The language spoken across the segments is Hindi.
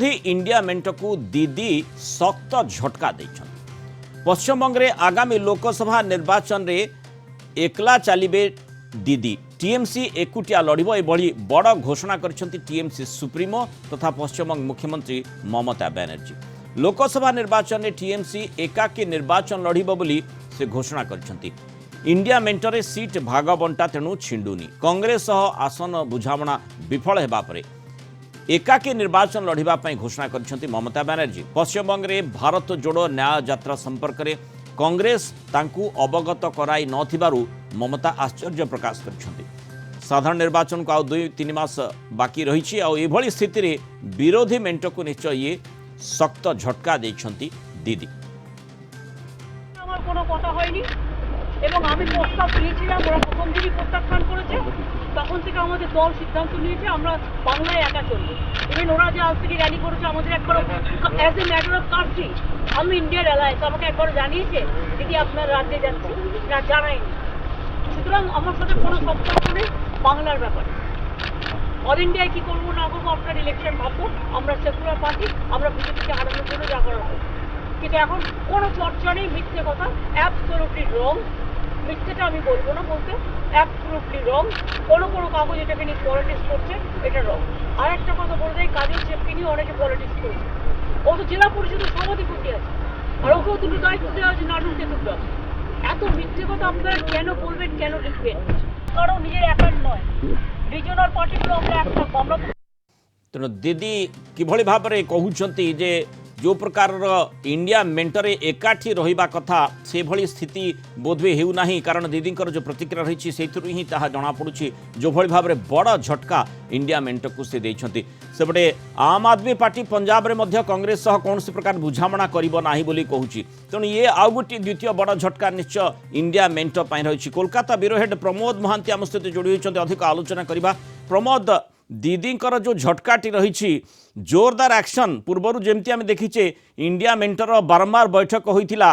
विरोधी इंडिया मेंट को दीदी सख्त झटका देछन। पश्चिमबंग में आगामी लोकसभा निर्वाचन रे एकला चलिबे दीदी। टीएमसी एकुटिया लड़िबो एभली बड़ घोषणा करछंती टीएमसी सुप्रीमो तथा पश्चिमबंग मुख्यमंत्री ममता बनर्जी। लोकसभा निर्वाचन में टीएमसी एकाकी निर्वाचन लड़िबो बोली से घोषणा करछंती। इंडिया मेंटरे सीट भाग बंटा तेणु छिंडुनी। कांग्रेस सह आसन बुझामणा विफल हेबा परे एकाकी निर्वाचन लड़िबा पई घोषणा करछंती ममता बनर्जी। पश्चिमबंग में भारत जोड़ो न्याय यात्रा संपर्क में कांग्रेस तांकू अवगत कराई नथिबारु ममता आश्चर्य प्रकाश करछंती। साधारण निर्वाचन को आ 2-3 मास बाकी रही एभली स्थिति रे विरोधी मेंट को निश्चय ये सख्त झटका देछंती दीदी। এবং আমি প্রস্তাব দিয়েছিলাম, ওরা প্রথম দিনই প্রত্যাখ্যান করেছে। তখন থেকে আমাদের দল সিদ্ধান্ত নিয়েছে আমরা বাংলায় একা চলব। ইভেন ওরা যে আজ থেকে র্যালি করেছে আমাদের একবার as a matter of country আমি ইন্ডিয়ার অ্যালায়েন্স আমাকে একবার জানিয়েছে দিদি আপনার রাজ্যে যাচ্ছি না, জানায়নি। সুতরাং আমার সাথে কোনো সম্পর্ক নেই বাংলার ব্যাপারে। অল ইন্ডিয়ায় কী করবো না করবো আপনার ইলেকশন ভাববো। আমরা সেকুলার পার্টি, আমরা বিজেপিকে হারানোর জন্য যা করার হবে। কিন্তু এখন কোনো চর্চা নেই, মিথ্যে কথা, অ্যাবসলিউটলি রং। মিথ্যেটা আমি বলবো না, বলতে অ্যাবসলিউটলি রং। কোনো কাগজ এটাকে নিয়ে পলিটিক্স করছে, এটা রং। আর একটা কথা বলে দেয়, কাজের চেপকে নিয়ে অনেকে পলিটিক্স করছে। ও তো জেলা পরিষদের সভাধিপতি আছে, আর ওকেও দুটো দায়িত্ব দেওয়া আছে, নাটক দেখতে হবে। এত মিথ্যে কথা আপনারা কেন বলবেন, কেন লিখবেন? কারণ নিজের একার নয়, রিজনাল পার্টিগুলো আমরা এক থাকবো। আমরা तेणु दीदी किभली भाव में कहते जे जो प्रकार इंडिया मेंटरे एकाठी रहिबा कथा से भली स्थिति बोधवे हेउना कारण दीदी जो प्रतिक्रिया रही से ही ताहा जना पड़ुछि जो भली भाव में बड़ झटका इंडिया मेंट को से देछंती। सेपटे आम आदमी पार्टी पंजाब रे मध्य कांग्रेस सह कौन प्रकार बुझामणा करिबो नाही बोली कहूछि। तेणु ये आउ गोटे द्वितीय बड़ झटका निश्चय इंडिया मेंट पई रही। कोलकाता ब्यूरो हेड प्रमोद महांती आम सहित जोड़ी होइछन्ती। अधिक आलोचना करबा। प्रमोद, दीदींकर जो झटकाटी रही जोरदार एक्शन पूर्वर जमती आम देखीचे इंडिया मेंटर बारंबार बैठक होइथिला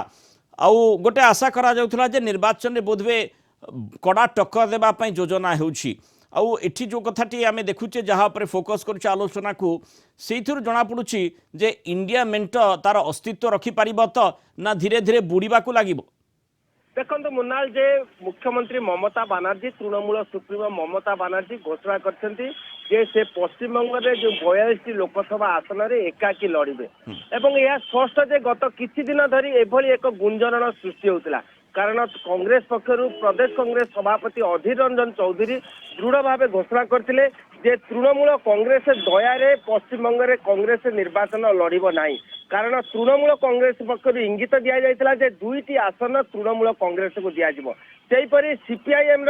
आउ गोटे आशा करा जाउथला जे निर्वाचन में बोधवे कड़ा टक्कर देबा पई योजना हेउछि। आउ एठी जो कथाटी आम देखुचे जहाँ पर फोकस करुचे आलोचना को सेइथिरु जणा पड़ुछि जे इंडिया मेंट तार अस्तित्व रखि पारिबो तो ना धीरे धीरे बुड़ीबा को लागिबो। देखो मुन्नाल जे मुख्यमंत्री ममता बनर्जी तृणमूल सुप्रीमो ममता बनर्जी घोषणा करछंती जे से पश्चिमबंग में जो 42 लोकसभा आसन में एकाकी लड़िबे एवं यह स्पष्ट जे गत किछि दिन धरी एभली एक गुंजरण सृष्टि होतिला। कारण कांग्रेस पक्षरु प्रदेश कांग्रेस सभापति अधीर रंजन चौधरी दृढ़ भाव घोषणा करथिले जे तृणमूल कांग्रेस दया पश्चिमबंग में कांग्रेस निर्वाचन लड़िब नाही। कारण तृणमूल कांग्रेस पक्षर इंगित दि जाइथिला जे 2टी आसन तृणमूल कांग्रेस को दियाजिबो। सेहीपरि सीपीआईएम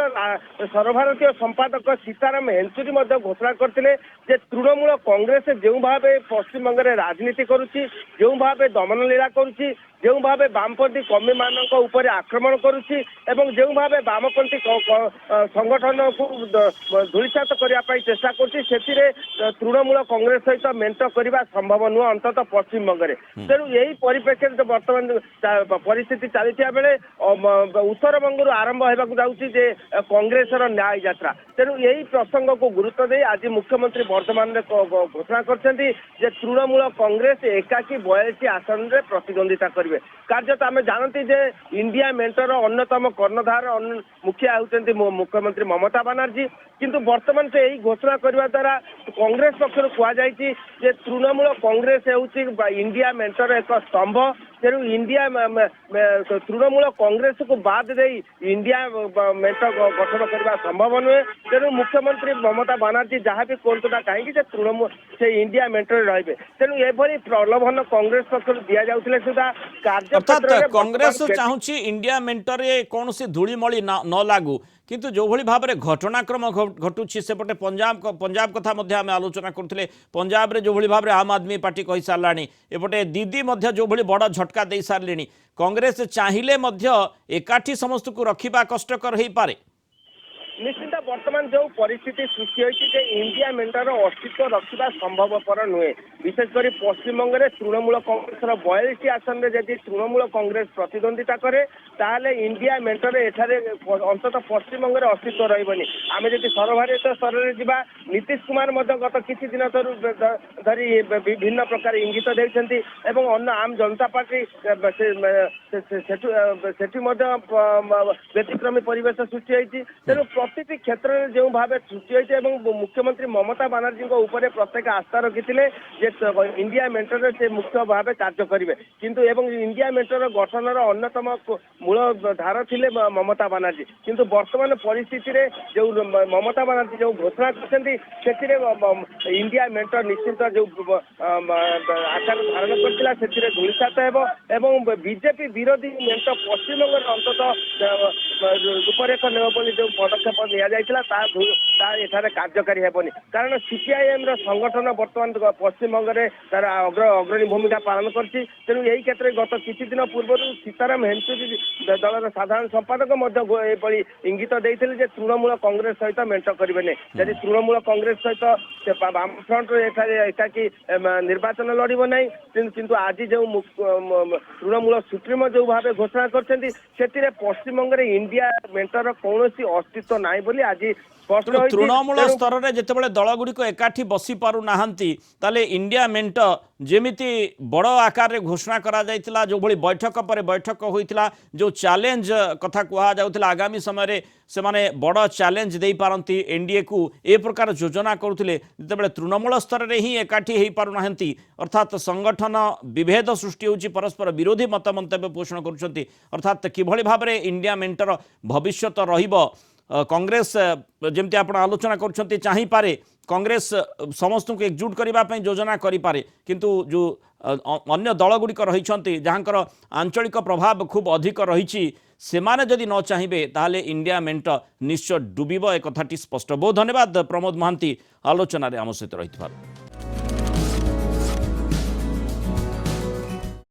सर्वभारतीय संपादक सीताराम हेंचुरी घोषणा करथिले जे तृणमूल कांग्रेस जो भाव पश्चिमबंग में राजनीति करुछि, जो भाव दमन लीला करुछि, जो भाव वामपंथी कमी मानक ऊपर आक्रमण करुछि एवं जो भाव वामपंथी संगठन को धूलिसात करने चेष्टा करुछि सेथिरे तृणमूल कांग्रेस सहित मेंट करने संभव नुह अंतत पश्चिमबंग में। तेणु यही परिप्रेक्षी बर्तमान परिस्थिति चली बेले उत्तर बंग आरंभ होगा जाऊँगी जे कांग्रेस न्याय यात्रा। तेणु यही प्रसंग को गुरुत्व दे आज मुख्यमंत्री वर्तमान घोषणा करछंती जे तृणमूल कांग्रेस एकाकी 42 आसन में प्रतिद्वंदिता करेंगे। कार्यत आम जानती जे इंडिया मेंटर अन्यतम कर्णधार मुखिया होती मुख्यमंत्री ममता बनर्जी, किंतु वर्तमान से यही घोषणा करने द्वारा कांग्रेस पक्षर कहुई जे तृणमूल कांग्रेस होउछि इंडिया मेंटर एक स्तंभ। तेणु इंडिया तृणमूल कांग्रेस को बाद दे इंडिया मेंट गठन करने संभव नुहे। तेणु मुख्यमंत्री ममता बनर्जी जहाँ भी कहतु ना कहीं तृणमूल से इंडिया मेंटर रही। तेणु एभली प्रलोभन कांग्रेस पक्ष दि जाउथिले सुधा अर्थात कांग्रेस चाहूँगी इंडिया मेंटरे कौन सी धूलीमली न लागू, किंतु जो भली भाव में घटनाक्रम घटुछि सेपटे पंजाब कथा मध्य आम आलोचना करथिले। पंजाब रे जो भली भाव में आम आदमी पार्टी कहि सारलाणी, एपटे दीदी मध्य जो भली बड़ झटका दे सारलेणी। कांग्रेस चाहिले मध्य एकाठी समस्त को रखिबा कष्टकर हेई पारे। निश्चित ବର୍ତ୍ତମାନ ଯେଉଁ ପରିସ୍ଥିତି ସୃଷ୍ଟି ହୋଇଛି ଯେ ଇଣ୍ଡିଆ ମେଣ୍ଟର ଅସ୍ତିତ୍ୱ ରଖିବା ସମ୍ଭବପର ନୁହେଁ। ବିଶେଷ କରି ପଶ୍ଚିମବଙ୍ଗରେ ତୃଣମୂଳ କଂଗ୍ରେସର 42ଟି ଆସନରେ ଯଦି ତୃଣମୂଳ କଂଗ୍ରେସ ପ୍ରତିଦ୍ୱନ୍ଦିତା କରେ ତାହେଲେ ଇଣ୍ଡିଆ ମେଣ୍ଟରେ ଏଠାରେ ଅନ୍ତତଃ ପଶ୍ଚିମବଙ୍ଗରେ ଅସ୍ତିତ୍ୱ ରହିବନି। ଆମେ ଯଦି ସର୍ବଭାରତୀୟ ସ୍ତରରେ ଯିବା ନୀତିଶ କୁମାର ମଧ୍ୟ ଗତ କିଛି ଦିନ ଧରି ବିଭିନ୍ନ ପ୍ରକାର ଇଙ୍ଗିତ ଦେଇଛନ୍ତି ଏବଂ ଅନ୍ୟ ଆମ୍ ଜନତା ପାର୍ଟି ସେଠି ମଧ୍ୟ ବ୍ୟତିକ୍ରମୀ ପରିବେଶ ସୃଷ୍ଟି ହୋଇଛି। ତେଣୁ ପ୍ରତିଟି କ୍ଷେତ୍ରରେ ଯେଉଁ ଭାବେ ସୃଷ୍ଟି ହୋଇଛି ଏବଂ ମୁଖ୍ୟମନ୍ତ୍ରୀ ମମତା ବାନାର୍ଜୀଙ୍କ ଉପରେ ପ୍ରତ୍ୟେକ ଆସ୍ଥା ରଖିଥିଲେ ଯେ ଇଣ୍ଡିଆ ମେଣ୍ଟରେ ସେ ମୁଖ୍ୟ ଭାବେ କାର୍ଯ୍ୟ କରିବେ କିନ୍ତୁ ଏବଂ ଇଣ୍ଡିଆ ମେଣ୍ଟର ଗଠନର ଅନ୍ୟତମ ମୂଳ ଧାର ଥିଲେ ମମତା ବାନାର୍ଜୀ। କିନ୍ତୁ ବର୍ତ୍ତମାନ ପରିସ୍ଥିତିରେ ଯେଉଁ ମମତା ବାନାର୍ଜୀ ଯେଉଁ ଘୋଷଣା କରିଛନ୍ତି ସେଥିରେ ଇଣ୍ଡିଆ ମେଣ୍ଟ ନିଶ୍ଚିତ ଯେଉଁ ଆକାର ଧାରଣ କରିଥିଲା ସେଥିରେ ଧୂଳିସାତ ହେବ ଏବଂ ବିଜେପି ବିରୋଧୀ ମେଣ୍ଟ ପଶ୍ଚିମବଙ୍ଗରେ ଅନ୍ତତଃ ରୂପରେଖ ନେବ ବୋଲି ଯେଉଁ ପଦକ୍ଷେପ ନିଆଯାଇଥିଲା ତା ଏଠାରେ କାର୍ଯ୍ୟକାରୀ ହେବନି। କାରଣ ସିପିଆଇଏମ୍ ର ସଂଗଠନ ବର୍ତ୍ତମାନ ପଶ୍ଚିମବଙ୍ଗରେ ତାର ଅଗ୍ରଣୀ ଭୂମିକା ପାଳନ କରିଛି। ତେଣୁ ଏହି କ୍ଷେତ୍ରରେ ଗତ କିଛି ଦିନ ପୂର୍ବରୁ ସୀତାରାମ ୟେଚୁରୀ ଦଳର ସାଧାରଣ ସମ୍ପାଦକ ମଧ୍ୟ ଏଭଳି ଇଙ୍ଗିତ ଦେଇଥିଲେ ଯେ ତୃଣମୂଳ କଂଗ୍ରେସ ସହିତ ମେଣ୍ଟ କରିବେନି। ଯଦି ତୃଣମୂଳ କଂଗ୍ରେସ ସହିତ ବାମଫ୍ରଣ୍ଟରେ ଏଠାରେ ଏକାକି ନିର୍ବାଚନ ଲଢିବ ନାହିଁ କିନ୍ତୁ ଆଜି ଯେଉଁ ତୃଣମୂଳ ସୁପ୍ରିମୋ ଯେଉଁ ଭାବେ ଘୋଷଣା କରିଛନ୍ତି ସେଥିରେ ପଶ୍ଚିମବଙ୍ଗରେ ଇଣ୍ଡିଆ ମେଣ୍ଟର କୌଣସି ଅସ୍ତିତ୍ୱ ନାହିଁ ବୋଲି ଆଜି ସ୍ପଷ୍ଟ ହୋଇଛି। ତୃଣମୂଳ ସ୍ତରରେ ଯେତେବେଳେ ଦଳଗୁଡ଼ିକ ଏକାଠି ବସି ପାରୁନାହାନ୍ତି ତାହେଲେ ଇଣ୍ଡିଆ ମେଣ୍ଟ ଯେମିତି ବଡ଼ ଆକାରରେ ଘୋଷଣା କରାଯାଇଥିଲା ଯେଉଁଭଳି ବୈଠକ ପରେ ବୈଠକ ହୋଇଥିଲା ଯେଉଁ ଚ୍ୟାଲେଞ୍ଜ କଥା କୁହାଯାଉଥିଲା ଆଗାମୀ ସମୟରେ ସେମାନେ ବଡ଼ ଚ୍ୟାଲେଞ୍ଜ ଦେଇପାରନ୍ତି ଏନ୍ଡିଏକୁ ଏ ପ୍ରକାର ଯୋଜନା କରୁଥିଲେ ଯେତେବେଳେ ତୃଣମୂଳ ସ୍ତରରେ ହିଁ ଏକାଠି ହୋଇପାରୁନାହାନ୍ତି ଅର୍ଥାତ୍ ସଂଗଠନ ବିଭେଦ ସୃଷ୍ଟି ହେଉଛି ପରସ୍ପର ବିରୋଧୀ ମତ ମନ୍ତବ୍ୟ ପୋଷଣ କରୁଛନ୍ତି ଅର୍ଥାତ୍ କିଭଳି ଭାବରେ ଇଣ୍ଡିଆ ମେଣ୍ଟର ଭବିଷ୍ୟତ ରହିବ କଂଗ୍ରେସ ଯେମିତି ଆପଣ ଆଲୋଚନା କରୁଛନ୍ତି ଚାହିଁପାରେ କଂଗ୍ରେସ ସମସ୍ତଙ୍କୁ ଏକଜୁଟ କରିବା ପାଇଁ ଯୋଜନା କରିପାରେ କିନ୍ତୁ ଯେଉଁ ଅନ୍ୟ ଦଳଗୁଡ଼ିକ ରହିଛନ୍ତି ଯାହାଙ୍କର ଆଞ୍ଚଳିକ ପ୍ରଭାବ ଖୁବ୍ ଅଧିକ ରହିଛି ସେମାନେ ଯଦି ନ ଚାହିଁବେ ତାହେଲେ ଇଣ୍ଡିଆ ମେଣ୍ଟ ନିଶ୍ଚୟ ଡୁବିବ ଏ କଥାଟି ସ୍ପଷ୍ଟ। ବହୁତ ଧନ୍ୟବାଦ ପ୍ରମୋଦ ମହାନ୍ତି ଆଲୋଚନାରେ ଆମ ସହିତ ରହିଥିବାରୁ।